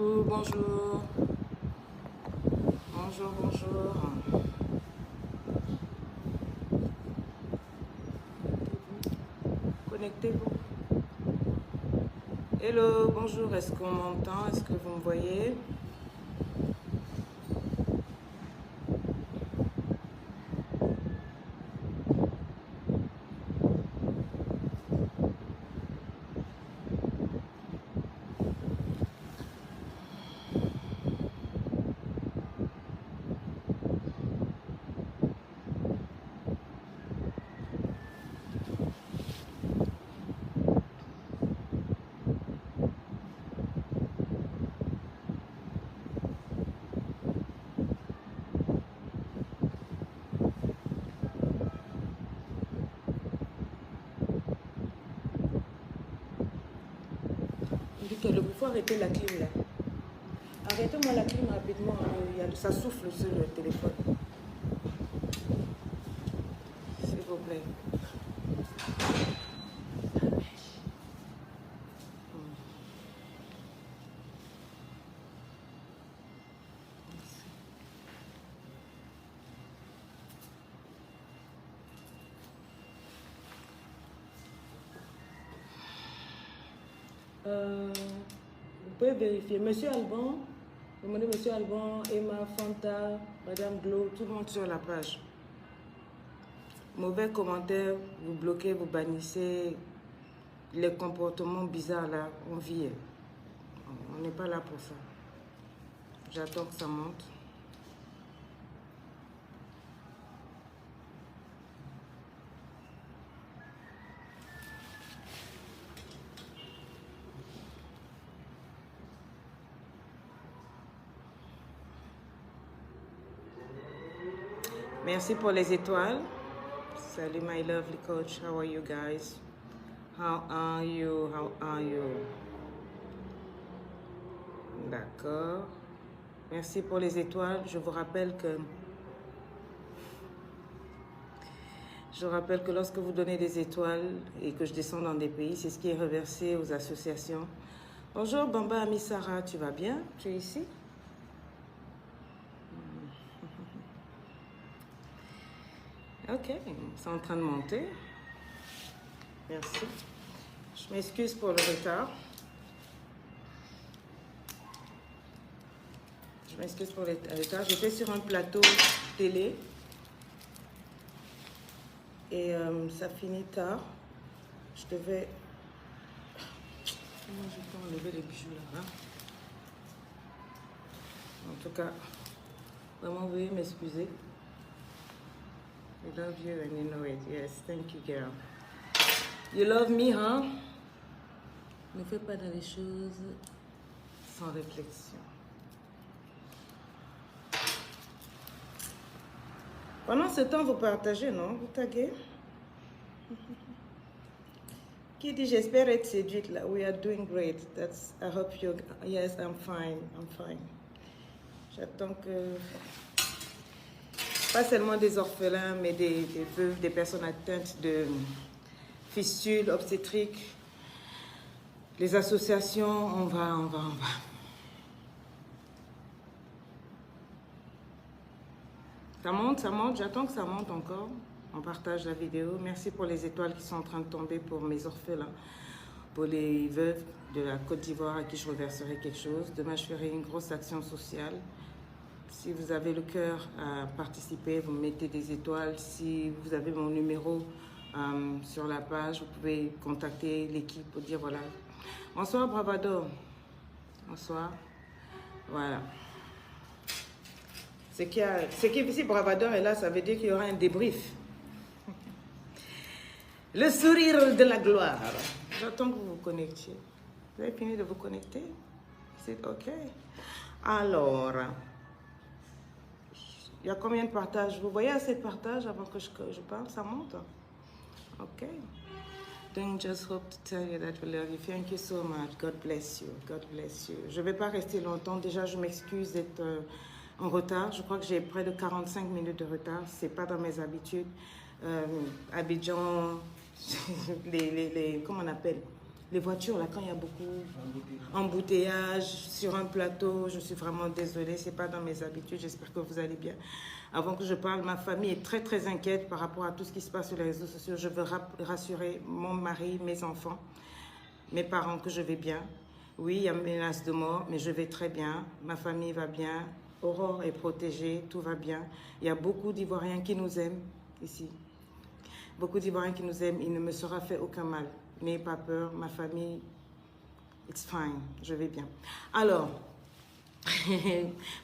Coucou, bonjour. Bonjour, bonjour. Connectez-vous. Hello, bonjour. Est-ce qu'on m'entend? Est-ce que vous me voyez? Il faut arrêter la clim là. Arrêtez-moi la clim rapidement. Ça souffle sur le téléphone. S'il vous plaît. Vous pouvez vérifier. Monsieur Alban, demandez Monsieur Alban, Emma, Fanta, Madame Glo, tout le monde sur la page. Mauvais commentaires, vous bloquez, vous bannissez. Les comportements bizarres là, on vit. On n'est pas là pour ça. J'attends que ça monte. Merci pour les étoiles. Salut my lovely coach. How are you guys? How are you? How are you? D'accord. Merci pour les étoiles. Je vous rappelle que lorsque vous donnez des étoiles et que je descends dans des pays, c'est ce qui est reversé aux associations. Bonjour Bamba Amisara, tu vas bien? Tu es ici? Ok, c'est en train de monter. Merci. Je m'excuse pour le retard. Je m'excuse pour le retard. J'étais sur un plateau télé. Et ça finit tard. Je devais... Comment je peux enlever les bijoux là, hein? En tout cas, vraiment, veuillez m'excuser. I love you and you know it. Yes, thank you, girl. You love me, huh? Ne fais pas dans les choses sans réflexion. Pendant ce temps, vous partagez, non? Vous taguez? Qui dit j'espère être séduite là? We are doing great. That's. I hope you. Yes, I'm fine. I'm fine. J'attends que. Pas seulement des orphelins, mais des veuves, des personnes atteintes de fistules obstétriques. Les associations, on va. Ça monte, j'attends que ça monte encore. On partage la vidéo. Merci pour les étoiles qui sont en train de tomber pour mes orphelins, pour les veuves de la Côte d'Ivoire à qui je reverserai quelque chose. Demain, je ferai une grosse action sociale. Si vous avez le cœur à participer, vous mettez des étoiles. Si vous avez mon numéro sur la page, vous pouvez contacter l'équipe pour dire voilà. Bonsoir Bravado. Bonsoir. Voilà. Ce qui si Bravador est là, ça veut dire qu'il y aura un débrief. Le sourire de la gloire. J'attends que vous vous connectiez. Vous avez fini de vous connecter? C'est OK. Alors, il y a combien de partages? Vous voyez assez de partages avant que je parle? Ça monte? OK. Don't just hope to tell you that we love you. Thank you so much. God bless you. God bless you. Je ne vais pas rester longtemps. Déjà, je m'excuse d'être en retard. Je crois que j'ai près de 45 minutes de retard. Ce n'est pas dans mes habitudes. Abidjan, comment on appelle? Les voitures, là, quand il y a beaucoup embouteillage sur un plateau, je suis vraiment désolée, ce n'est pas dans mes habitudes, j'espère que vous allez bien. Avant que je parle, ma famille est très très inquiète par rapport à tout ce qui se passe sur les réseaux sociaux. Je veux rassurer mon mari, mes enfants, mes parents que je vais bien. Oui, il y a une menace de mort, mais je vais très bien, ma famille va bien, Aurore est protégée, tout va bien. Il y a beaucoup d'Ivoiriens qui nous aiment ici. Beaucoup d'Ivoiriens qui nous aiment, il ne me sera fait aucun mal. N'ayez pas peur, ma famille, it's fine, je vais bien. Alors,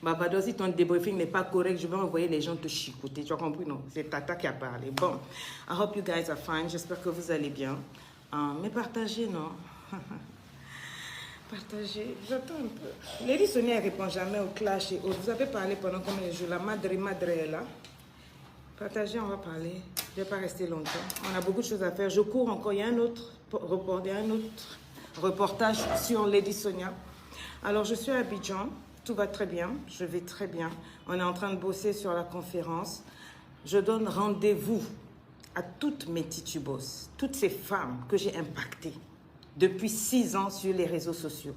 Barbado, si ton débriefing n'est pas correct, je vais envoyer les gens te chicoter. Tu as compris, non? C'est Tata qui a parlé. Bon, I hope you guys are fine. J'espère que vous allez bien. Mais partagez, non? Partagez, j'attends un peu. Lady Sonia ne répond jamais au clash et autres. Vous avez parlé pendant combien de jours? La madre est là. Partagez, on va parler. Je ne vais pas rester longtemps. On a beaucoup de choses à faire. Je cours encore. Il y a un autre reportage sur Lady Sonia. Alors, je suis à Abidjan. Tout va très bien. Je vais très bien. On est en train de bosser sur la conférence. Je donne rendez-vous à toutes mes titubos, toutes ces femmes que j'ai impactées depuis 6 ans sur les réseaux sociaux.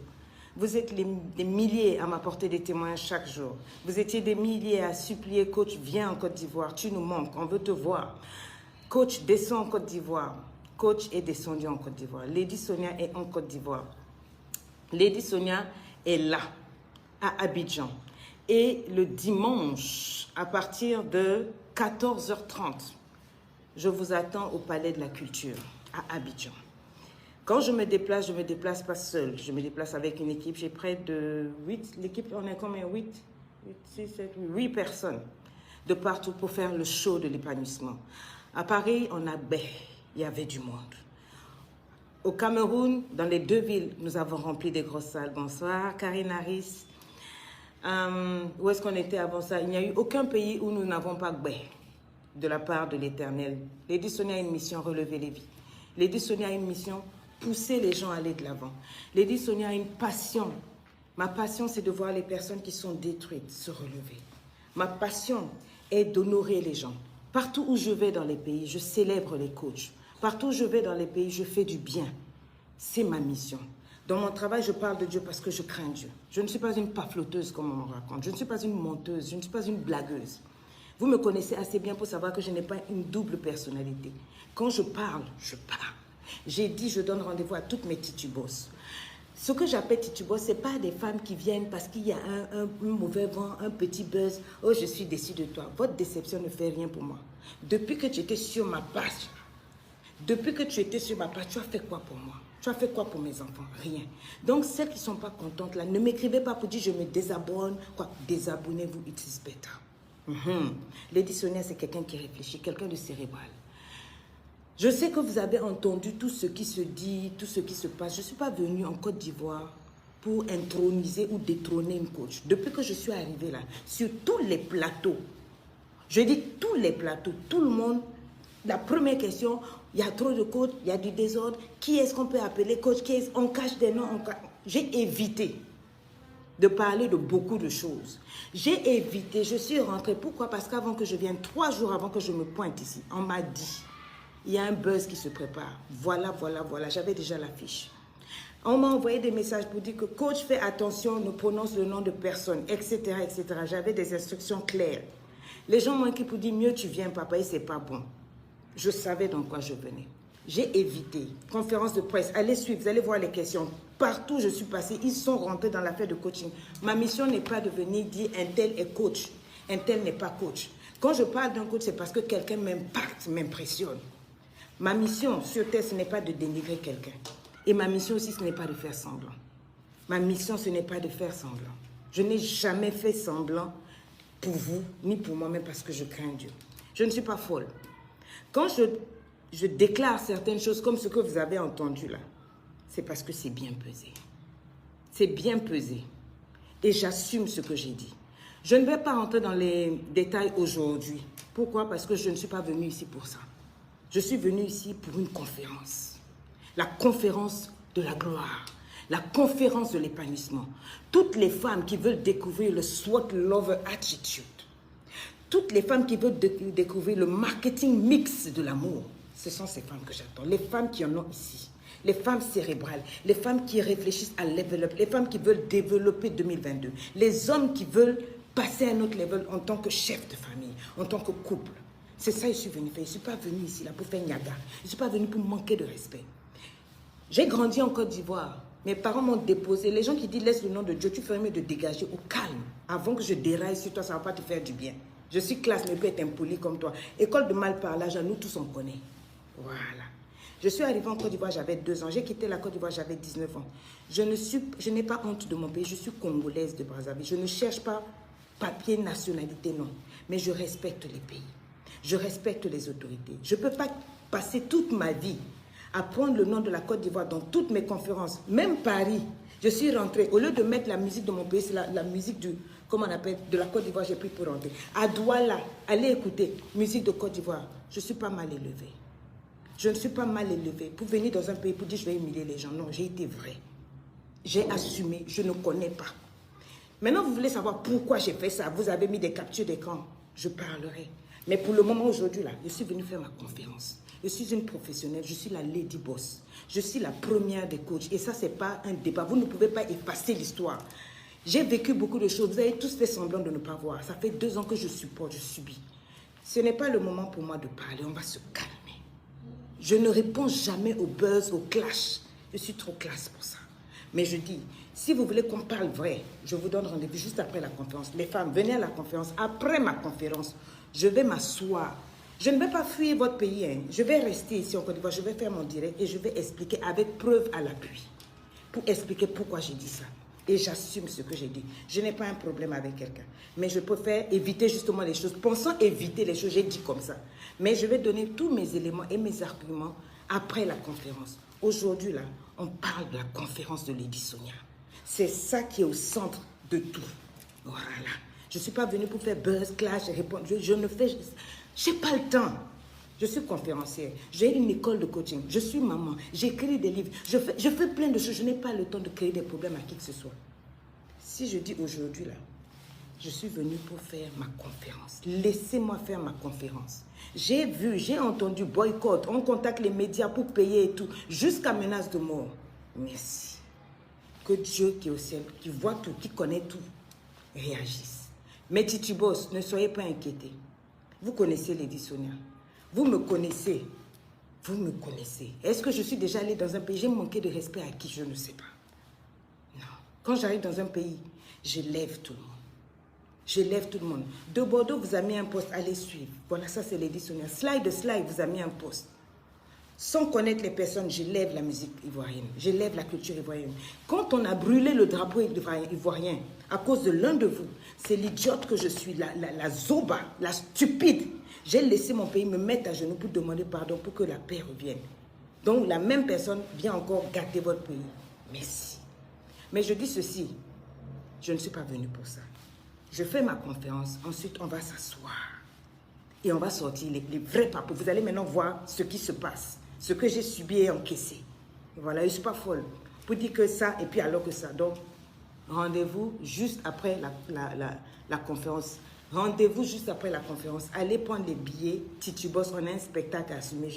Vous êtes des milliers à m'apporter des témoignages chaque jour. Vous étiez des milliers à supplier, coach, viens en Côte d'Ivoire, tu nous manques, on veut te voir. Coach, descends en Côte d'Ivoire. Coach est descendu en Côte d'Ivoire. Lady Sonia est en Côte d'Ivoire. Lady Sonia est là, à Abidjan. Et le dimanche, à partir de 14h30, je vous attends au Palais de la Culture, à Abidjan. Quand je me déplace pas seule. Je me déplace avec une équipe. J'ai près de 8. L'équipe, on est combien? 8 personnes de partout pour faire le show de l'épanouissement. À Paris, on a il y avait du monde. Au Cameroun, dans les 2 villes, nous avons rempli des grosses salles. Bonsoir, Karine Harris. Où est-ce qu'on était avant ça? Il n'y a eu aucun pays où nous n'avons pas de la part de l'Éternel. Lady Sonia a une mission, relever les vies. Lady Sonia a une mission, pousser les gens à aller de l'avant. Lady Sonia a une passion. Ma passion, c'est de voir les personnes qui sont détruites se relever. Ma passion est d'honorer les gens. Partout où je vais dans les pays, je célèbre les coachs. Partout où je vais dans les pays, je fais du bien. C'est ma mission. Dans mon travail, je parle de Dieu parce que je crains Dieu. Je ne suis pas une pafloteuse comme on me raconte. Je ne suis pas une menteuse. Je ne suis pas une blagueuse. Vous me connaissez assez bien pour savoir que je n'ai pas une double personnalité. Quand je parle, je parle. J'ai dit, je donne rendez-vous à toutes mes titubos. Ce que j'appelle titubos, ce n'est pas des femmes qui viennent parce qu'il y a un mauvais vent, un petit buzz. Oh, je suis déçue de toi. Votre déception ne fait rien pour moi. Depuis que tu étais sur ma page, tu as fait quoi pour moi? Tu as fait quoi pour mes enfants? Rien. Donc, celles qui ne sont pas contentes, là, ne m'écrivez pas pour dire je me désabonne. Quoi? Désabonnez-vous, it is better. Lady Sonia, c'est quelqu'un qui réfléchit, quelqu'un de cérébral. Je sais que vous avez entendu tout ce qui se dit, tout ce qui se passe. Je ne suis pas venue en Côte d'Ivoire pour introniser ou détrôner une coach. Depuis que je suis arrivée là, sur tous les plateaux, je dis tous les plateaux, tout le monde, la première question, il y a trop de coachs, il y a du désordre. Qui est-ce qu'on peut appeler coach? On cache des noms. J'ai évité de parler de beaucoup de choses. J'ai évité, je suis rentrée. Pourquoi? Parce qu'avant que je vienne, 3 jours avant que je me pointe ici, on m'a dit, il y a un buzz qui se prépare. Voilà. J'avais déjà l'affiche. On m'a envoyé des messages pour dire que coach, fais attention, ne prononce le nom de personne, etc., etc. J'avais des instructions claires. Les gens m'ont écrit pour dire, mieux tu viens, papa, et c'est pas bon. Je savais dans quoi je venais. J'ai évité. Conférence de presse, allez suivre, vous allez voir les questions. Partout où je suis passée, ils sont rentrés dans l'affaire de coaching. Ma mission n'est pas de venir dire un tel est coach, un tel n'est pas coach. Quand je parle d'un coach, c'est parce que quelqu'un m'impacte, m'impressionne. Ma mission sur Terre, ce n'est pas de dénigrer quelqu'un. Et ma mission aussi, ce n'est pas de faire semblant. Ma mission, ce n'est pas de faire semblant. Je n'ai jamais fait semblant pour vous, ni pour moi-même, parce que je crains Dieu. Je ne suis pas folle. Quand je déclare certaines choses comme ce que vous avez entendu là, c'est parce que c'est bien pesé. C'est bien pesé. Et j'assume ce que j'ai dit. Je ne vais pas rentrer dans les détails aujourd'hui. Pourquoi? Parce que je ne suis pas venue ici pour ça. Je suis venue ici pour une conférence. La conférence de la gloire. La conférence de l'épanouissement. Toutes les femmes qui veulent découvrir le SWOT Lover Attitude. Toutes les femmes qui veulent découvrir le marketing mix de l'amour. Ce sont ces femmes que j'attends. Les femmes qui en ont ici. Les femmes cérébrales. Les femmes qui réfléchissent à level up. Les femmes qui veulent développer 2022. Les hommes qui veulent passer à un autre level en tant que chef de famille, en tant que couple. C'est ça que je suis venue faire. Je ne suis pas venue ici là pour faire niaga. Je ne suis pas venue pour manquer de respect. J'ai grandi en Côte d'Ivoire. Mes parents m'ont déposé. Les gens qui disent laisse le nom de Dieu, tu ferais mieux de dégager au calme. Avant que je déraille sur toi, ça ne va pas te faire du bien. Je suis classe, mais peux être impoli comme toi. École de mal parlage, nous tous on connaît. Voilà. Je suis arrivée en Côte d'Ivoire, j'avais 2 ans. J'ai quitté la Côte d'Ivoire, j'avais 19 ans. Je n'ai pas honte de mon pays. Je suis congolaise de Brazzaville. Je ne cherche pas papier, nationalité, non. Mais je respecte les pays. Je respecte les autorités. Je ne peux pas passer toute ma vie à prendre le nom de la Côte d'Ivoire dans toutes mes conférences. Même Paris, je suis rentrée. Au lieu de mettre la musique de mon pays, c'est la musique comment on appelle, de la Côte d'Ivoire, j'ai pris pour rentrer. À Douala, allez écouter, musique de Côte d'Ivoire. Je ne suis pas mal élevée. Je ne suis pas mal élevée. Pour venir dans un pays pour dire je vais humilier les gens. Non, j'ai été vraie. J'ai assumé, je ne connais pas. Maintenant, vous voulez savoir pourquoi j'ai fait ça. Vous avez mis des captures d'écran. Je parlerai. Mais pour le moment, aujourd'hui, là, je suis venue faire ma conférence. Je suis une professionnelle, je suis la lady boss. Je suis la première des coachs. Et ça, ce n'est pas un débat. Vous ne pouvez pas effacer l'histoire. J'ai vécu beaucoup de choses. Vous avez tous fait semblant de ne pas voir. Ça fait 2 ans que je supporte, je subis. Ce n'est pas le moment pour moi de parler. On va se calmer. Je ne réponds jamais au buzz, au clash. Je suis trop classe pour ça. Mais je dis, si vous voulez qu'on parle vrai, je vous donne rendez-vous juste après la conférence. Les femmes, venez à la conférence. Après ma conférence, je vais m'asseoir. Je ne vais pas fuir votre pays. Hein. Je vais rester ici en Côte d'Ivoire. Je vais faire mon direct et je vais expliquer avec preuve à l'appui. Pour expliquer pourquoi j'ai dit ça. Et j'assume ce que j'ai dit. Je n'ai pas un problème avec quelqu'un. Mais je préfère éviter justement les choses. Pensant éviter les choses, j'ai dit comme ça. Mais je vais donner tous mes éléments et mes arguments après la conférence. Aujourd'hui, là, on parle de la conférence de Lady Sonia. C'est ça qui est au centre de tout. Voilà. Je ne suis pas venue pour faire buzz, clash, répondre. Je ne fais... Je n'ai pas le temps. Je suis conférencière. J'ai une école de coaching. Je suis maman. J'écris des livres. Je fais plein de choses. Je n'ai pas le temps de créer des problèmes à qui que ce soit. Si je dis aujourd'hui, là, je suis venue pour faire ma conférence. Laissez-moi faire ma conférence. J'ai vu, j'ai entendu boycott. On contacte les médias pour payer et tout. Jusqu'à menace de mort. Merci. Que Dieu qui est au ciel, qui voit tout, qui connaît tout, réagisse. Mes titubos, ne soyez pas inquiétés. Vous connaissez Lady Sonia. Vous me connaissez. Vous me connaissez. Est-ce que je suis déjà allée dans un pays? J'ai manqué de respect à qui? Je ne sais pas. Non. Quand j'arrive dans un pays, je lève tout le monde. Je lève tout le monde. De Bordeaux vous a mis un poste, allez suivre. Voilà, ça c'est Lady Sonia. Slide vous a mis un poste. Sans connaître les personnes, je lève la musique ivoirienne. Je lève la culture ivoirienne. Quand on a brûlé le drapeau ivoirien à cause de l'un de vous, c'est l'idiote que je suis, la zoba, la stupide. J'ai laissé mon pays me mettre à genoux pour demander pardon pour que la paix revienne. Donc la même personne vient encore gâter votre pays. Merci. Mais je dis ceci, je ne suis pas venue pour ça. Je fais ma conférence, ensuite on va s'asseoir. Et on va sortir les vrais papos. Vous allez maintenant voir ce qui se passe. Ce que j'ai subi et encaissé. Et voilà, je ne suis pas folle. Pour dire que ça, et puis alors que ça. Donc, rendez-vous juste après la conférence. Rendez-vous juste après la conférence. Allez prendre les billets. Titubos, on a un spectacle à assumer.